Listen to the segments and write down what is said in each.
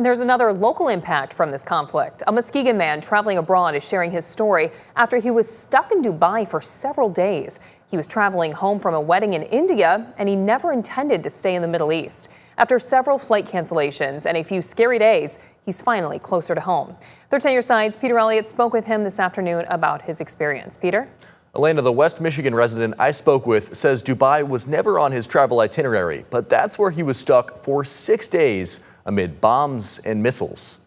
And there's another local impact from this conflict. A Muskegon man traveling abroad is sharing his story after he was stuck in Dubai for several days. He was traveling home from a wedding in India, and he never intended to stay in the Middle East. After several flight cancellations and a few scary days, he's finally closer to home. 13 Your Side's Peter Elliott spoke with him this afternoon about his experience. Peter? Elena, the West Michigan resident I spoke with says Dubai was never on his travel itinerary, but that's where he was stuck for 6 days amid bombs and missiles.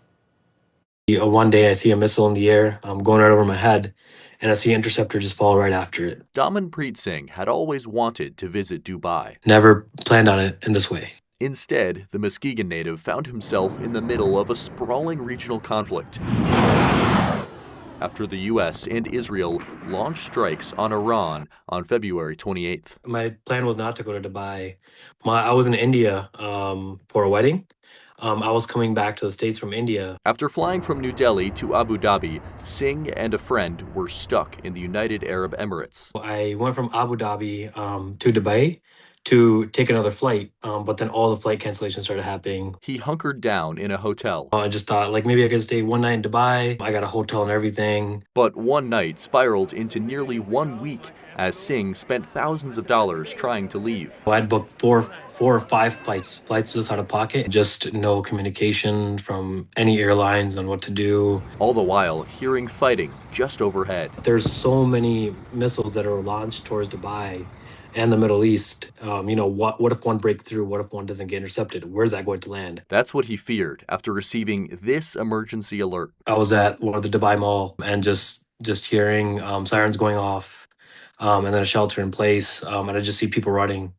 One day I see a missile in the air going right over my head, and I see an interceptor just fall right after it. Damanpreet Singh had always wanted to visit Dubai. Never planned on it in this way. Instead, the Muskegon native found himself in the middle of a sprawling regional conflict after the U.S. and Israel launched strikes on Iran on February 28th. My plan was not to go to Dubai. I was in India for a wedding. I was coming back to the States from India. After flying from New Delhi to Abu Dhabi, Singh and a friend were stuck in the United Arab Emirates. I went from Abu Dhabi to Dubai to take another flight, but then all the flight cancellations started happening. He hunkered down in a hotel. I just thought, like, maybe I could stay one night in Dubai. I got a hotel and everything. But one night spiraled into nearly 1 week as Singh spent thousands of dollars trying to leave. I'd booked four or five flights just out of pocket. Just no communication from any airlines on what to do. All the while hearing fighting just overhead. There's so many missiles that are launched towards Dubai and the Middle East. What if one breaks through? What if one doesn't get intercepted? Where's that going to land? That's what he feared after receiving this emergency alert. I was at one of the Dubai Mall and just hearing sirens going off, and then a shelter in place, and I just see people running,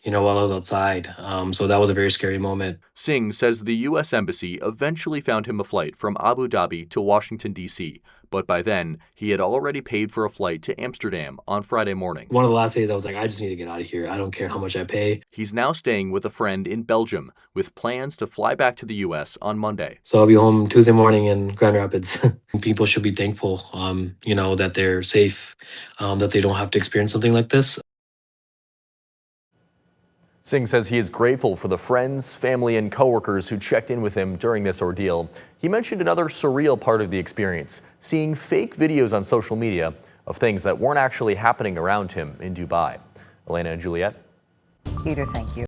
while I was outside. So that was a very scary moment. Singh says the U.S. Embassy eventually found him a flight from Abu Dhabi to Washington, D.C., but by then, he had already paid for a flight to Amsterdam on Friday morning. One of the last days, I was like, I just need to get out of here. I don't care how much I pay. He's now staying with a friend in Belgium with plans to fly back to the U.S. on Monday. So I'll be home Tuesday morning in Grand Rapids. People should be thankful, that they're safe, that they don't have to experience something like this. Singh says he is grateful for the friends, family, and coworkers who checked in with him during this ordeal. He mentioned another surreal part of the experience, seeing fake videos on social media of things that weren't actually happening around him in Dubai. Elena and Juliet. Peter, thank you.